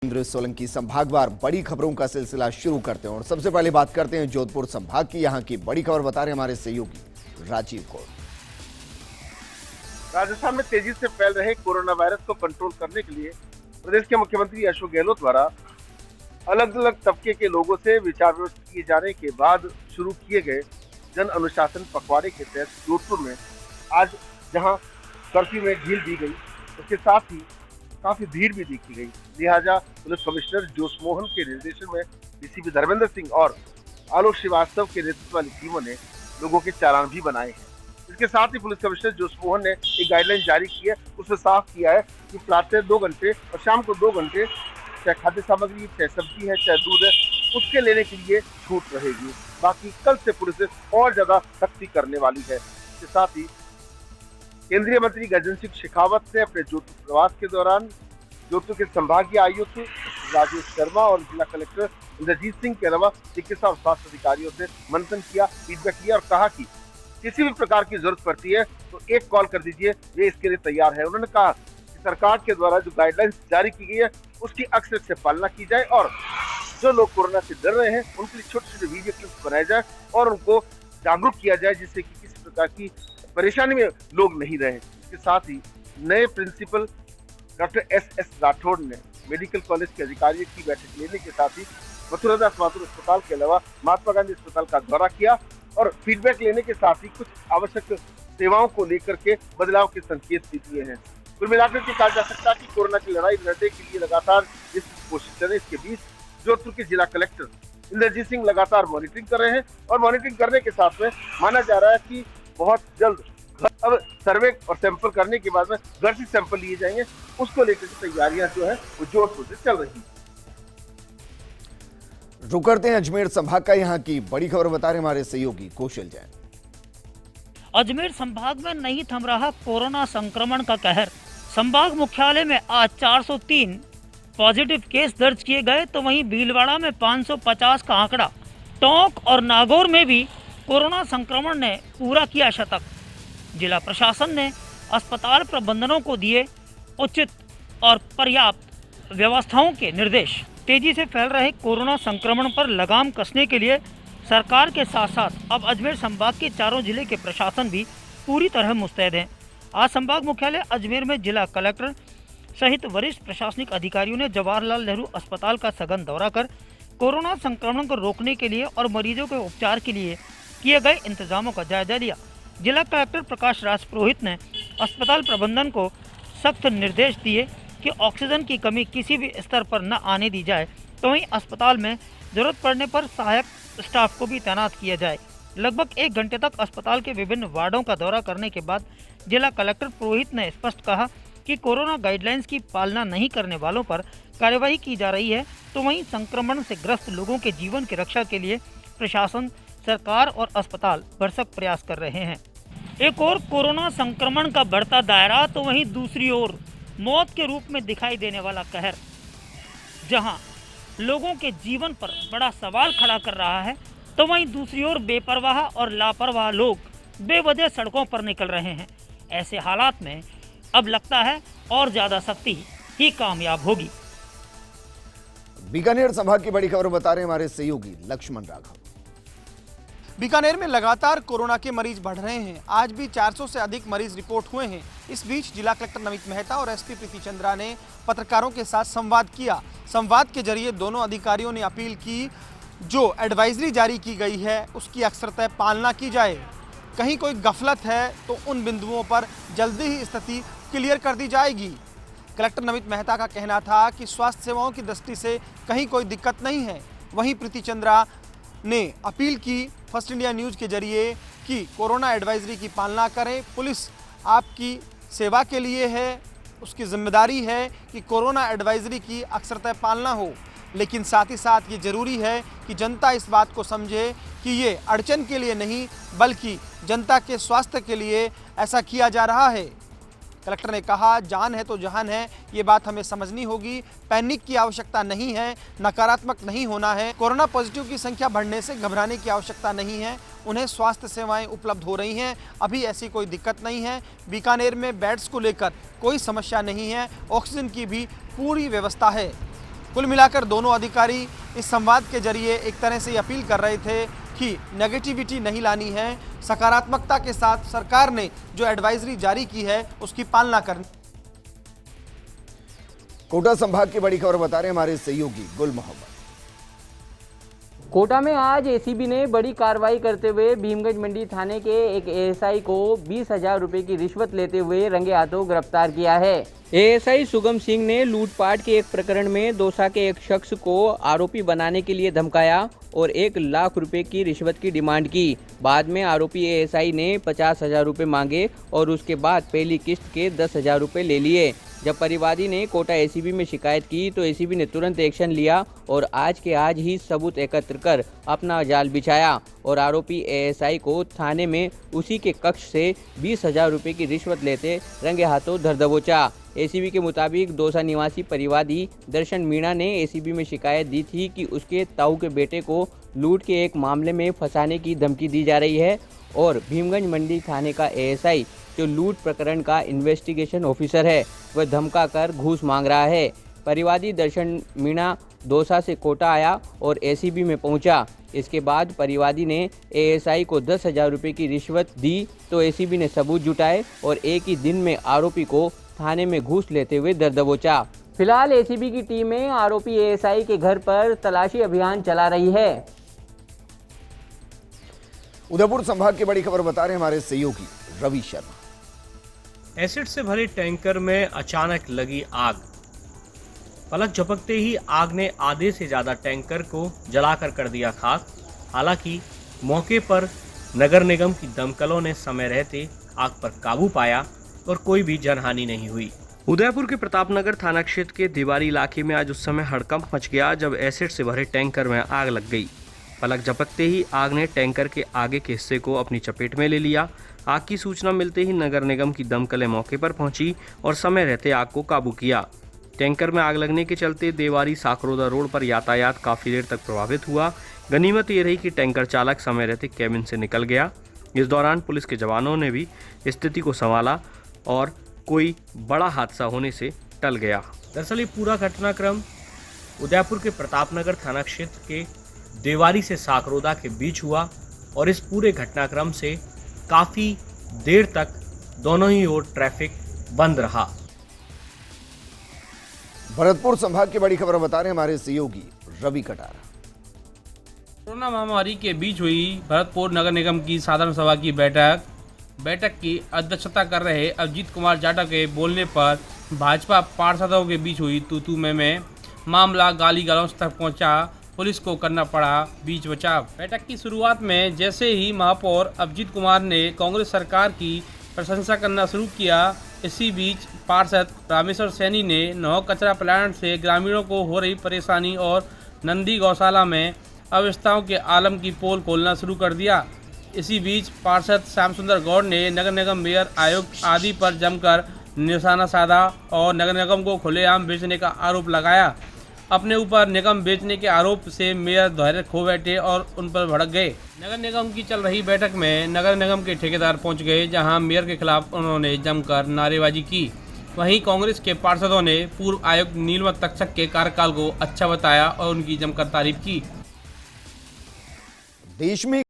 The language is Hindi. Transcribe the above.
सोलंकी संभागवार बड़ी खबरों का सिलसिला शुरू करते हैं और सबसे पहले बात करते हैं जोधपुर संभाग की। यहां की बड़ी खबर बता रहे हमारे सहयोगी राजीव कौर। राजस्थान में तेजी से फैल रहे कोरोना वायरस को कंट्रोल करने के लिए प्रदेश के मुख्यमंत्री अशोक गहलोत द्वारा अलग अलग तबके के लोगों से विचार विमर्श किए जाने के बाद शुरू किए गए जन अनुशासन पखवाड़े के तहत जोधपुर में आज जहां कर्फ्यू में ढील दी गई, उसके साथ ही काफी भीड़ भी देखी गई। लिहाजा पुलिस कमिश्नर जोश मोहन के निर्देशन में डीसीपी धर्मेंद्र सिंह और आलोक श्रीवास्तव के नेतृत्व वाली टीमों ने लोगों के चालान भी बनाए हैं। इसके साथ ही पुलिस कमिश्नर जोश मोहन ने एक गाइडलाइन जारी की है, उसमें साफ किया है कि प्रातः 2 घंटे और शाम को 2 घंटे चाहे खाद्य सामग्री, चाहे सब्जी है, चाहे दूध है, उसके लेने के लिए छूट रहेगी। बाकी कल से पुलिस और ज्यादा सख्ती करने वाली है। इसके साथ ही केंद्रीय मंत्री गजेंद्र सिंह शेखावत ने अपने जोधपुर प्रवास के दौरान जोधपुर के संभागीय आयुक्त राजेश शर्मा और जिला कलेक्टर इंद्रजीत सिंह के अलावा चिकित्सा और स्वास्थ्य अधिकारियों से मंथन किया, फीडबैक लिया और कहा कि किसी भी प्रकार की जरूरत पड़ती है तो एक कॉल कर दीजिए, वे इसके लिए तैयार है। उन्होंने कहा कि सरकार के द्वारा जो गाइडलाइंस जारी की गई है उसकी अक्सर से पालना की जाए और जो लोग कोरोना से डर रहे हैं उनके लिए छोटे छोटे वीडियो क्लिप्स बनाए जाए और उनको जागरूक किया जाए, जिससे कि किसी प्रकार की परेशानी में लोग नहीं रहे। इसके साथ ही नए प्रिंसिपल डॉक्टर एस राठौड़ ने मेडिकल कॉलेज के अधिकारियों की बैठक लेने के साथ ही मथुरादास माथुर अस्पताल के अलावा महात्मा गांधी अस्पताल का दौरा किया और फीडबैक लेने के साथ ही कुछ आवश्यक सेवाओं को लेकर के बदलाव के संकेत भी दिए हैं। कुल मिलाकर के कहा जा सकता है कि कोरोना की लड़ाई लड़ने के लिए लगातार जिस कोशिश करें, इसके बीच जोधपुर के जिला कलेक्टर इंद्रजीत सिंह लगातार मॉनिटरिंग कर रहे हैं और मॉनिटरिंग करने के साथ में माना जा रहा है कि बहुत जल्द अब सर्वे और सैंपल करने के बाद में घर से सैंपल लिए जाएंगे, उसको लेकर तैयारियां जो है वो जोधपुर से चल रही है। रुक करते हैं अजमेर संभाग का। यहाँ की बड़ी खबर बता रहे हमारे सहयोगी कौशल जैन। अजमेर संभाग में नहीं थम रहा कोरोना संक्रमण का कहर। संभाग मुख्यालय में आज 403 पॉजिटिव केस दर्ज किए गए, तो वहीं भीलवाड़ा में 550 का आंकड़ा। टोंक और नागौर में भी कोरोना संक्रमण ने पूरा किया शतक। जिला प्रशासन ने अस्पताल प्रबंधनों को दिए उचित और पर्याप्त व्यवस्थाओं के निर्देश। तेजी से फैल रहे कोरोना संक्रमण पर लगाम कसने के लिए सरकार के साथ साथ अब अजमेर संभाग के चारों जिले के प्रशासन भी पूरी तरह मुस्तैद हैं। आज संभाग मुख्यालय अजमेर में जिला कलेक्टर सहित वरिष्ठ प्रशासनिक अधिकारियों ने जवाहरलाल नेहरू अस्पताल का सघन दौरा कर कोरोना संक्रमण को रोकने के लिए और मरीजों के उपचार के लिए किए गए इंतजामों का जायजा लिया। जिला कलेक्टर प्रकाश राज पुरोहित ने अस्पताल प्रबंधन को सख्त निर्देश दिए कि ऑक्सीजन की कमी किसी भी स्तर पर न आने दी जाए, तो वहीं अस्पताल में जरूरत पड़ने पर सहायक स्टाफ को भी तैनात किया जाए। लगभग 1 घंटे तक अस्पताल के विभिन्न वार्डों का दौरा करने के बाद जिला कलेक्टर पुरोहित ने स्पष्ट कहा कि कोरोना गाइडलाइंस की पालना नहीं करने वालों पर कार्यवाही की जा रही है, तो वहीं संक्रमण से ग्रस्त लोगों के जीवन की रक्षा के लिए प्रशासन, सरकार और अस्पताल भरसक प्रयास कर रहे हैं। एक और कोरोना संक्रमण का बढ़ता दायरा, तो वहीं दूसरी ओर मौत के रूप में दिखाई देने वाला कहर, जहां लोगों के जीवन पर बड़ा सवाल खड़ा कर रहा है, तो वहीं दूसरी ओर बेपरवाह और लापरवाह लोग बेवजह सड़कों पर निकल रहे हैं। ऐसे हालात में अब लगता है और ज्यादा सख्ती ही कामयाब होगी। बीकानेर संभाग की बड़ी खबर बता रहे हमारे सहयोगी लक्ष्मण राघव। बीकानेर में लगातार कोरोना के मरीज बढ़ रहे हैं। आज भी 400 से अधिक मरीज रिपोर्ट हुए हैं। इस बीच जिला कलेक्टर नमित मेहता और एसपी प्रीति चंद्रा ने पत्रकारों के साथ संवाद किया। संवाद के जरिए दोनों अधिकारियों ने अपील की, जो एडवाइजरी जारी की गई है उसकी अक्सरतः पालना की जाए। कहीं कोई गफलत है तो उन बिंदुओं पर जल्दी ही स्थिति क्लियर कर दी जाएगी। कलेक्टर नमित मेहता का कहना था कि स्वास्थ्य सेवाओं की दृष्टि से कहीं कोई दिक्कत नहीं है। वहीं प्रीति चंद्रा ने अपील की फर्स्ट इंडिया न्यूज़ के जरिए कि कोरोना एडवाइजरी की पालना करें। पुलिस आपकी सेवा के लिए है, उसकी जिम्मेदारी है कि कोरोना एडवाइजरी की अक्सरतः पालना हो, लेकिन साथ ही साथ ये ज़रूरी है कि जनता इस बात को समझे कि ये अड़चन के लिए नहीं बल्कि जनता के स्वास्थ्य के लिए ऐसा किया जा रहा है। कलेक्टर ने कहा, जान है तो जहान है, ये बात हमें समझनी होगी। पैनिक की आवश्यकता नहीं है, नकारात्मक नहीं होना है। कोरोना पॉजिटिव की संख्या बढ़ने से घबराने की आवश्यकता नहीं है। उन्हें स्वास्थ्य सेवाएं उपलब्ध हो रही हैं, अभी ऐसी कोई दिक्कत नहीं है। बीकानेर में बेड्स को लेकर कोई समस्या नहीं है, ऑक्सीजन की भी पूरी व्यवस्था है। कुल मिलाकर दोनों अधिकारी इस संवाद के जरिए एक तरह से अपील कर रहे थे कि नेगेटिविटी नहीं लानी है, सकारात्मकता के साथ सरकार ने जो एडवाइजरी जारी की है उसकी पालना करनी। कोटा संभाग की बड़ी खबर बता रहे हैं हमारे सहयोगी गुल मोहम्मद। कोटा में आज एसीबी ने बड़ी कार्रवाई करते हुए भीमगंज मंडी थाने के एक एएसआई को 20,000 रुपए की रिश्वत लेते हुए रंगे हाथों गिरफ्तार किया है। एएसआई सुगम सिंह ने लूटपाट के एक प्रकरण में दौसा के एक शख्स को आरोपी बनाने के लिए धमकाया और 1 लाख रुपए की रिश्वत की डिमांड की। बाद में आरोपी एएसआई ने 50,000 रुपए मांगे और उसके बाद पहली किस्त के 10,000 रुपए ले लिए। जब परिवादी ने कोटा एसीबी में शिकायत की तो एसीबी ने तुरंत एक्शन लिया और आज के आज ही सबूत एकत्र कर अपना जाल बिछाया और आरोपी एएसआई को थाने में उसी के कक्ष से 20,000 रुपए की रिश्वत लेते रंगे हाथों धर दबोचा। एसीबी के मुताबिक दौसा निवासी परिवादी दर्शन मीणा ने एसीबी में शिकायत दी थी कि उसके ताऊ के बेटे को लूट के एक मामले में फंसाने की धमकी दी जा रही है और भीमगंज मंडी थाने का एएसआई जो लूट प्रकरण का इन्वेस्टिगेशन ऑफिसर है वह धमका कर घूस मांग रहा है। परिवादी दर्शन मीणा दौसा से कोटा आया और एसीबी में पहुंचा। इसके बाद परिवादी ने एएसआई को 10,000 रुपए की रिश्वत दी तो एसीबी ने सबूत जुटाए और एक ही दिन में आरोपी को थाने में घूस लेते हुए दर दबोचा। फिलहाल एसीबी की टीमें आरोपी एएसआई के घर पर तलाशी अभियान चला रही है। उदयपुर संभाग की बड़ी खबर बता रहे हैं हमारे सहयोगी रवि शर्मा। एसिड से भरे टैंकर में अचानक लगी आग। पलक झपकते ही आग ने आधे से ज्यादा टैंकर को जलाकर कर दिया खाक। हालांकि मौके पर नगर निगम की दमकलों ने समय रहते आग पर काबू पाया और कोई भी जनहानि नहीं हुई। उदयपुर के प्रतापनगर थाना क्षेत्र के दीवारी इलाके में आज उस समय हड़कंप मच गया जब एसिड से भरे टैंकर में आग लग गई। पलक झपकते ही आग ने टैंकर के आगे के हिस्से को अपनी चपेट में ले लिया। आग की सूचना मिलते ही नगर निगम की दमकलें मौके पर पहुंची और समय रहते आग को काबू किया। टैंकर में आग लगने के चलते देवारी साकरोदा रोड पर यातायात काफ़ी देर तक प्रभावित हुआ। गनीमत ये रही कि टैंकर चालक समय रहते कैबिन से निकल गया। इस दौरान पुलिस के जवानों ने भी स्थिति को संभाला और कोई बड़ा हादसा होने से टल गया। दरअसल ये पूरा घटनाक्रम उदयपुर के प्रतापनगर थाना क्षेत्र के देवारी से साकरोदा के बीच हुआ और इस पूरे घटनाक्रम से काफ़ी देर तक दोनों ही ओर ट्रैफिक बंद रहा। भरतपुर संभाग की बड़ी खबर बता रहे हैं हमारे सहयोगी रवि कटारा। कोरोना महामारी के बीच हुई भरतपुर नगर निगम की साधारण सभा की बैठक की अध्यक्षता कर रहे अजीत कुमार जाटव के बोलने पर भाजपा पार्षदों के बीच हुई तू में मामला गाली गलौज तक पहुंचा। पुलिस को करना पड़ा बीच बचाव। बैठक की शुरुआत में जैसे ही महापौर अभिजीत कुमार ने कांग्रेस सरकार की प्रशंसा करना शुरू किया, इसी बीच पार्षद रामेश्वर सैनी ने नौ कचरा प्लांट से ग्रामीणों को हो रही परेशानी और नंदी गौशाला में अव्यवस्थाओं के आलम की पोल खोलना शुरू कर दिया। इसी बीच पार्षद श्याम सुंदर गौड़ ने नगर निगम मेयर आयुक्त आदि पर जमकर निशाना साधा और नगर निगम को खुलेआम बेचने का आरोप लगाया। अपने ऊपर निगम बेचने के आरोप से मेयर धैर्य खो बैठे और उन पर भड़क गए। नगर निगम की चल रही बैठक में नगर निगम के ठेकेदार पहुंच गए, जहां मेयर के खिलाफ उन्होंने जमकर नारेबाजी की। वहीं कांग्रेस के पार्षदों ने पूर्व आयुक्त नीलम तक्षक के कार्यकाल को अच्छा बताया और उनकी जमकर तारीफ की। देश में